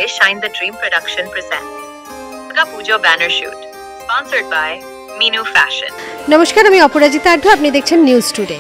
today Shine the Dream production present Durga Puja banner shoot sponsored by Minu Fashion. নমস্কার, আমি অপরাজিতা আঢ্য, আপনি দেখছেন news today.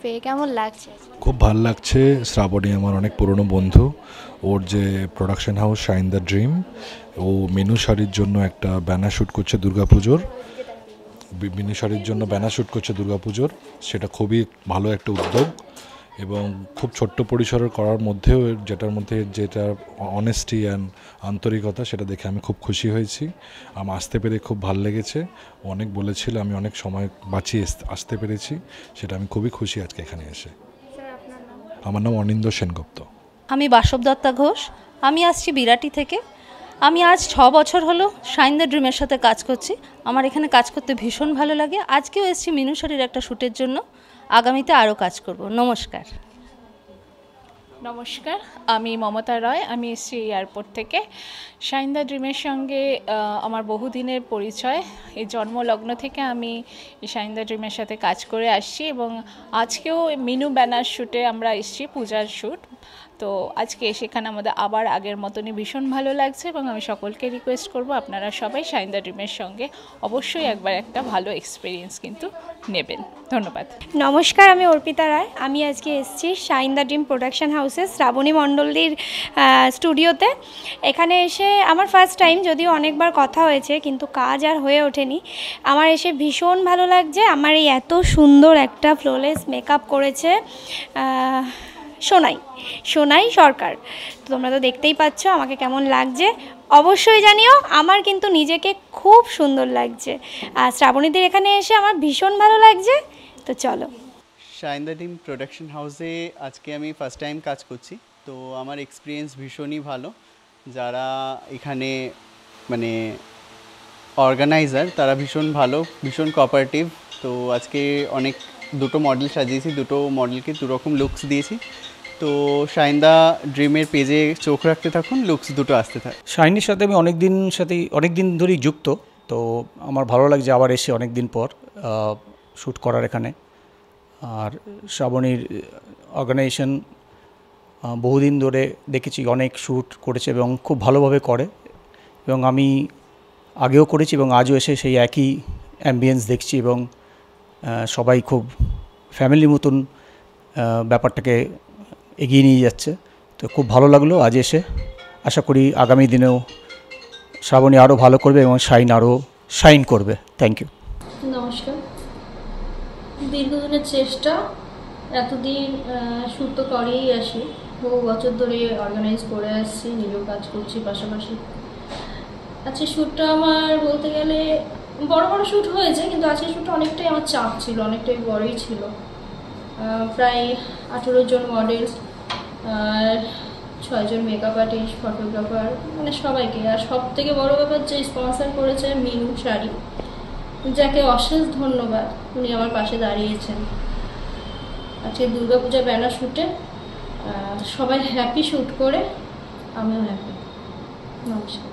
পেয়ে কেমন লাগছে? খুব ভালো লাগছে। শ্রাবণী আমার অনেক পুরনো বন্ধু, ওর যে production house Shine the Dream, ও মেনু শাড়ির জন্য একটা ব্যানার শ্যুট করছে দুর্গাপুজোর, মেনু শাড়ির জন্য ব্যানার শ্যুট করছে দুর্গাপুজোর। সেটা খুবই ভালো একটা উদ্যোগ এবং খুব ছোট্ট পরিসরের করার মধ্যেও যেটা অনেস্টি অ্যান্ড আন্তরিকতা, সেটা দেখে আমি খুব খুশি হয়েছি। আমি আসতে পেরে খুব ভালো লেগেছে। অনেক বলেছিল, আমি অনেক সময় বাঁচিয়ে আসতে পেরেছি, সেটা আমি খুবই খুশি আজকে এখানে এসে। আমার নাম অনিন্দ সেনগুপ্ত। আমি বাসব দত্তা ঘোষ। আমি আসছি বিরাটি থেকে। আমি আজ 6 বছর হলো শাইন দ্য ড্রিমের সাথে কাজ করছি। আমার এখানে কাজ করতে ভীষণ ভালো লাগে। আজকেও এসেছি মিনু শাড়ির একটা শ্যুটের জন্য। আগামীতে আরও কাজ করব। নমস্কার। নমস্কার, আমি মমতা রয়। আমি এসেছি এয়ারপোর্ট থেকে। শাইন দ্য ড্রিমের সঙ্গে আমার বহুদিনের পরিচয়। এই জন্মলগ্ন থেকে আমি শাইন দ্য ড্রিমের সাথে কাজ করে আসছি এবং আজকেও মিনু ব্যানার শ্যুটে আমরা এসেছি, পূজার শ্যুট। তো আজকে সেখানে আমাদের আবার আগের মতনই ভীষণ ভালো লাগছে এবং আমি সকলকে রিকোয়েস্ট করব আপনারা সবাই শাইন দ্য ড্রিমের সঙ্গে অবশ্যই একবার একটা ভালো এক্সপিরিয়েন্স কিন্তু নেবেন। ধন্যবাদ। নমস্কার, আমি অর্পিতা রায়। আমি আজকে এসেছি শাইন দ্য ড্রিম প্রোডাকশন হাউসে শ্রাবণী মণ্ডলীর স্টুডিওতে। এখানে এসে আমার ফার্স্ট টাইম, যদিও অনেকবার কথা হয়েছে কিন্তু কাজ আর হয়ে ওঠেনি। আমার এসে ভীষণ ভালো লাগছে। আমার এই এত সুন্দর একটা ফ্লোলেস মেকআপ করেছে সোনাই সরকার। তো তোমরা তো দেখতেই পাচ্ছ আমাকে কেমন লাগছে, অবশ্যই জানিও। আমার কিন্তু নিজেকে খুব সুন্দর লাগছে, আর শ্রাবণীদের এখানে এসে আমার ভীষণ ভালো লাগছে। তো চলো। শাইন দ্য ড্রিম প্রোডাকশন হাউসে আজকে আমি ফার্স্ট টাইম কাজ করছি। তো আমার এক্সপিরিয়েন্স ভীষণই ভালো। যারা এখানে মানে অর্গানাইজার তারা ভীষণ ভালো, ভীষণ কোঅপারেটিভ। তো আজকে দুটো মডেল সাজিয়েছি, দুটো মডেলকে দুরকম লুকস দিয়েছি। তো শাইন দ্য ড্রিমের পেজে চোখ রাখতে থাকুন, লুকস দুটো আসতে থাকে। শাইনির সাথে আমি অনেক দিন ধরেই যুক্ত। তো আমার ভালো লাগছে আবার এসে অনেক দিন পর শ্যুট করার এখানে। আর শ্রাবণীর অর্গানাইজেশন বহুদিন ধরে দেখেছি, অনেক শ্যুট করেছে এবং খুব ভালোভাবে করে, এবং আমি আগেও করেছি এবং আজও এসে সেই একই অ্যাম্বিয়েন্স দেখছি এবং সবাই খুব ফ্যামিলির মতন ব্যাপারটাকে এগিয়ে নিয়ে যাচ্ছে। তো খুব ভালো লাগলো আজ এসে। আশা করি আগামী দিনেও শ্রাবণী আরও ভালো করবে এবং শাইন আরও শাইন করবে। Thank you. নমস্কার। দীর্ঘদিনের চেষ্টা, এতদিন শ্যুট তো করেই আসি, বহু বছর ধরে অর্গানাইজ করে আসছি, নিজেও কাজ করছি পাশাপাশি। আজকে শ্যুটটা আমার বলতে গেলে বড় শ্যুট হয়েছে, কিন্তু আজকের শ্যুটটা অনেকটাই আমার চাপ ছিল, অনেকটাই বড়ই ছিল। প্রায় 18 জন মডেল আর 6 জন মেকআপ আর্টিস্ট, ফটোগ্রাফার, মানে সবাইকে। আর সব থেকে বড় ব্যাপার যে স্পন্সর করেছে মিনু শাড়ি, যাকে অশেষ ধন্যবাদ। উনি আমার পাশে দাঁড়িয়েছেন আজকে দুর্গাপূজা ব্যানার শ্যুটে। সবাই হ্যাপি শ্যুট করে, আমিও হ্যাপি। নমস্কার।